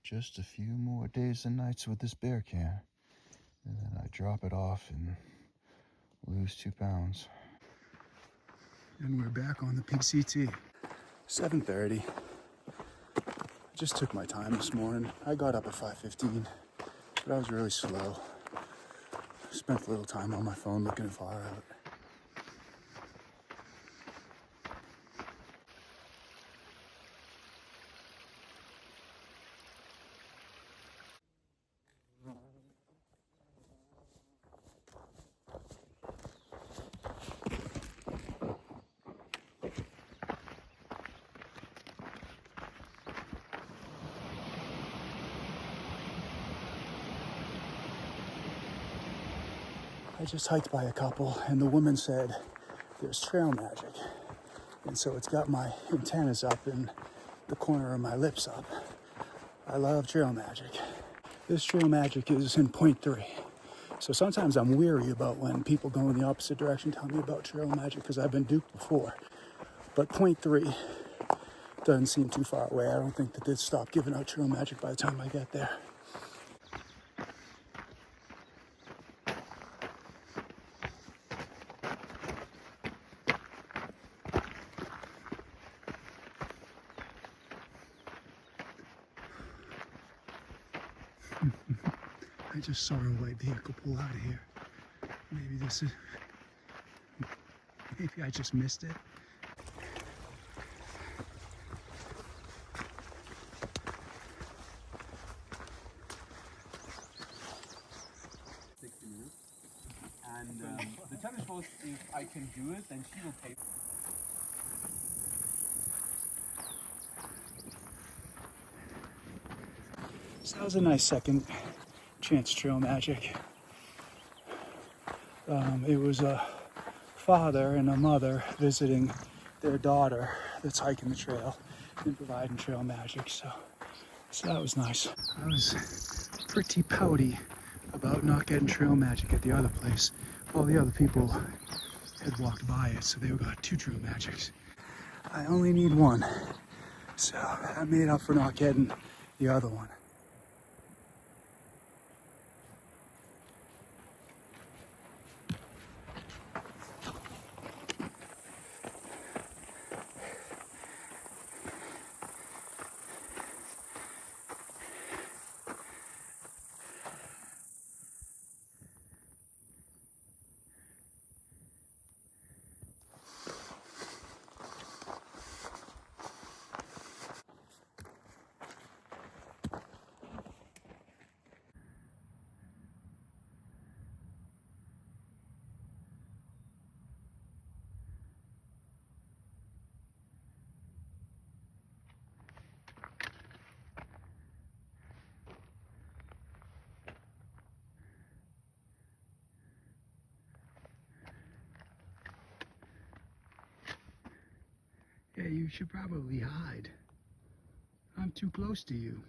Just a few more days and nights with this bear can, and then I drop it off and lose 2 pounds. And we're back on the PCT. 7:30. I just took my time this morning. I got up at 5:15, but I was really slow. Spent a little time on my phone looking far out. I just hiked by a couple, and the woman said there's trail magic. And so it's got my antennas up and the corner of my lips up. I love trail magic. This trail magic is in point 3. So sometimes I'm weary about when people go in the opposite direction tell me about trail magic because I've been duped before. But point 3 doesn't seem too far away. I don't think that they'd stop giving out trail magic by the time I get there. I just saw a white vehicle pull out of here. Maybe I just missed it. And the tennis host, if I can do it, then she will pay. So that was a nice second chance trail magic. It was a father and a mother visiting their daughter that's hiking the trail and providing trail magic. So that was nice. I was pretty pouty about not getting trail magic at the other place. All the other people had walked by it, so they got 2 trail magics. I only need 1, so I made up for not getting the other one. Yeah, you should probably hide. I'm too close to you.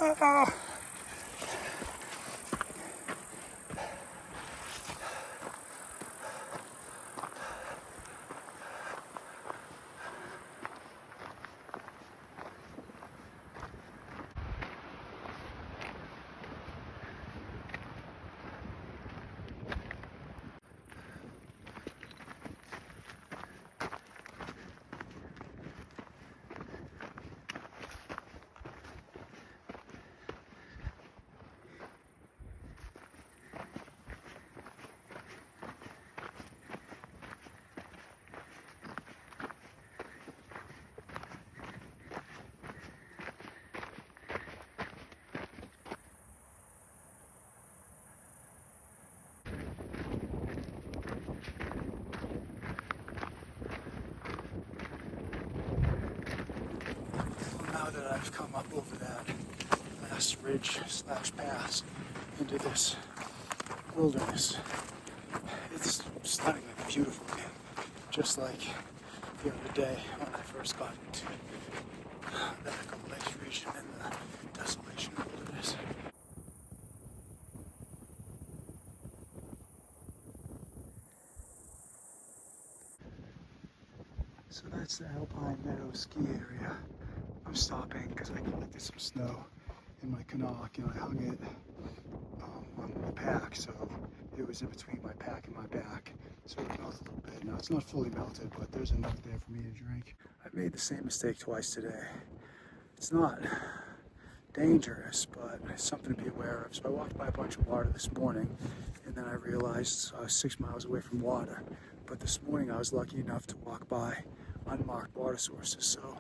Ah! Now that I've come up over that last ridge / pass into this wilderness, it's stunningly beautiful, man. Just like the other day when I first got into the Echo Lakes region and the desolation wilderness. So that's the Alpine Meadow ski area. I'm stopping because I collected some snow in my Canuck and I hung it on the pack, so it was in between my pack and my back, so it melted a little bit. Now it's not fully melted, but there's enough there for me to drink. I've made the same mistake twice today. It's not dangerous, but it's something to be aware of. So I walked by a bunch of water this morning, and then I realized I was 6 miles away from water. But this morning I was lucky enough to walk by unmarked water sources. So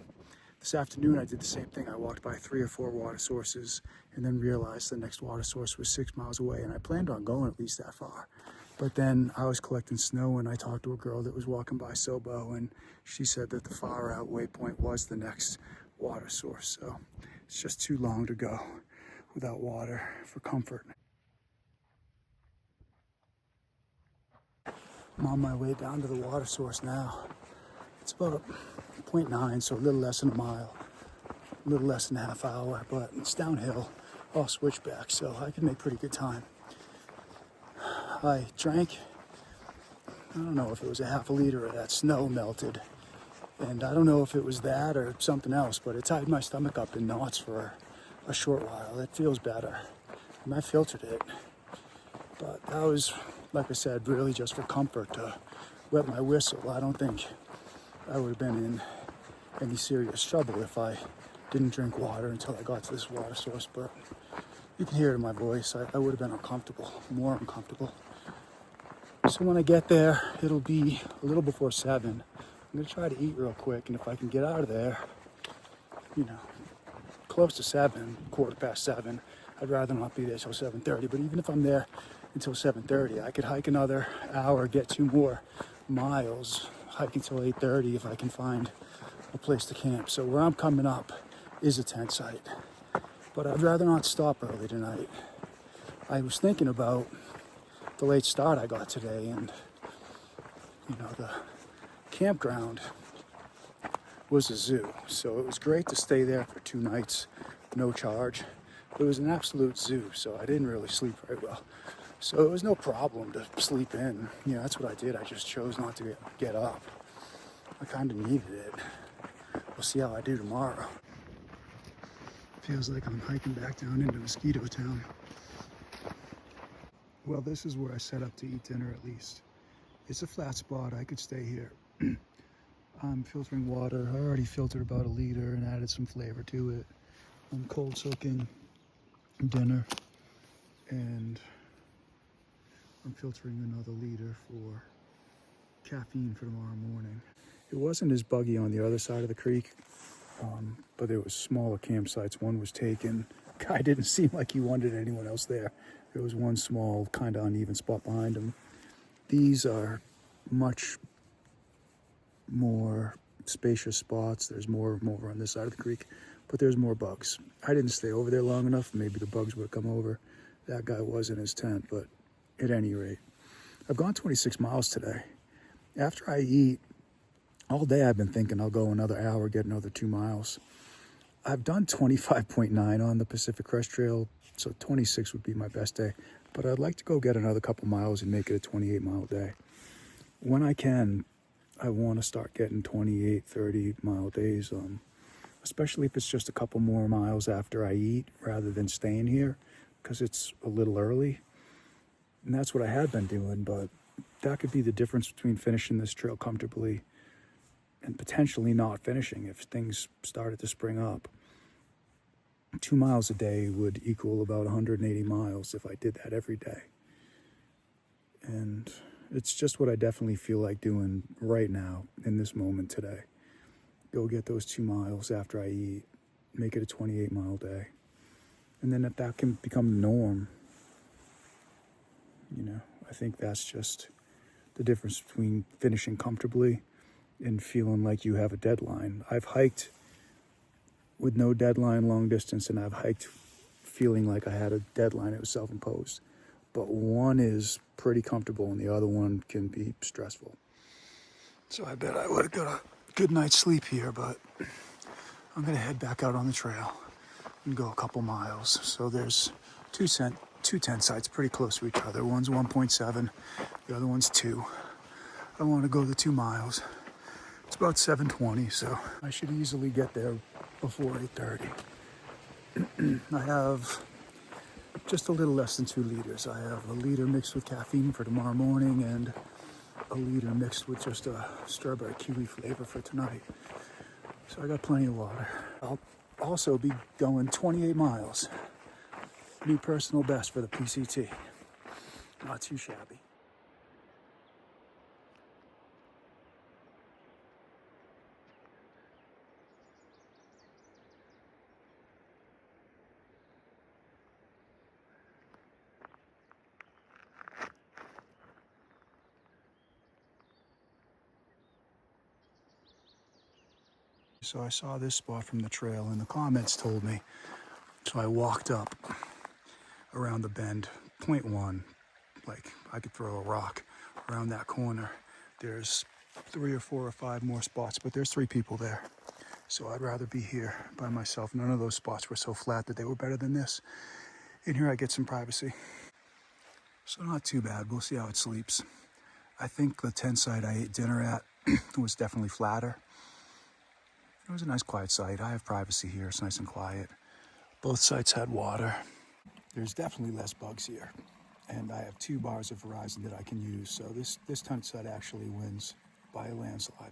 this afternoon I did the same thing. I walked by 3 or 4 water sources and then realized the next water source was 6 miles away, and I planned on going at least that far. But then I was collecting snow and I talked to a girl that was walking by Sobo, and she said that the far out waypoint was the next water source. So it's just too long to go without water for comfort. I'm on my way down to the water source now. It's about 0.9, so a little less than a mile, a little less than a half hour, but it's downhill, all switchback, so I can make pretty good time. I drank, I don't know if it was a half a liter of that snow melted, and I don't know if it was that or something else, but it tied my stomach up in knots for a short while. It feels better, and I filtered it, but that was, like I said, really just for comfort, to wet my whistle. I don't think I would have been in any serious trouble if I didn't drink water until I got to this water source, but you can hear it in my voice. I would have been uncomfortable, more uncomfortable. So when I get there, it'll be a little before 7. I'm gonna try to eat real quick, and if I can get out of there, close to 7, 7:15, I'd rather not be there till 7:30, but even if I'm there until 7:30, I could hike another hour, get 2 more miles, hike until 8:30 if I can find a place to camp. So where I'm coming up is a tent site, but I'd rather not stop early tonight. I was thinking about the late start I got today, and the campground was a zoo, so it was great to stay there for 2 nights, no charge. It was an absolute zoo, so I didn't really sleep very well. So it was no problem to sleep in. That's what I did. I just chose not to get up. I kind of needed it. We'll see how I do tomorrow. Feels like I'm hiking back down into Mosquito Town. Well, this is where I set up to eat dinner at least. It's a flat spot. I could stay here. I'm filtering water. I already filtered about a liter and added some flavor to it. I'm cold soaking dinner, and I'm filtering another liter for caffeine for tomorrow morning. It wasn't as buggy on the other side of the creek, but there was smaller campsites. One was taken. Guy didn't seem like he wanted anyone else there. There was one small, kind of uneven spot behind him. These are much more spacious spots. There's more of them over on this side of the creek, but there's more bugs. I didn't stay over there long enough. Maybe the bugs would have come over. That guy was in his tent, but at any rate, I've gone 26 miles today. After I eat, all day I've been thinking I'll go another hour, get another 2 miles. I've done 25.9 on the Pacific Crest Trail, so 26 would be my best day. But I'd like to go get another couple miles and make it a 28-mile day. When I can, I want to start getting 28, 30-mile days, especially if it's just a couple more miles after I eat rather than staying here, because it's a little early. And that's what I had been doing, but that could be the difference between finishing this trail comfortably and potentially not finishing if things started to spring up. 2 miles a day would equal about 180 miles if I did that every day. And it's just what I definitely feel like doing right now in this moment today. Go get those 2 miles after I eat, make it a 28-mile day. And then if that can become the norm, I think that's just the difference between finishing comfortably and feeling like you have a deadline. I've hiked with no deadline long distance, and I've hiked feeling like I had a deadline. It was self-imposed. But one is pretty comfortable and the other one can be stressful. So I bet I would have got a good night's sleep here, but I'm gonna head back out on the trail and go a couple miles. So there's two tent sites pretty close to each other. One's 1.7, the other one's 2. I want to go the 2 miles. It's about 7:20, so I should easily get there before 8:30. I have just a little less than 2 liters. I have a liter mixed with caffeine for tomorrow morning and a liter mixed with just a strawberry kiwi flavor for tonight. So I got plenty of water. I'll also be going 28 miles. New personal best for the PCT. Not too shabby. So I saw this spot from the trail and the comments told me. So I walked up around the bend, point 1, like I could throw a rock around that corner. There's 3 or 4 or 5 more spots, but there's 3 people there. So I'd rather be here by myself. None of those spots were so flat that they were better than this. In here I get some privacy. So not too bad, we'll see how it sleeps. I think the tent site I ate dinner at was definitely flatter. It was a nice quiet site. I have privacy here, it's nice and quiet. Both sites had water. There's definitely less bugs here. And I have 2 bars of Verizon that I can use. So this tent site actually wins by a landslide.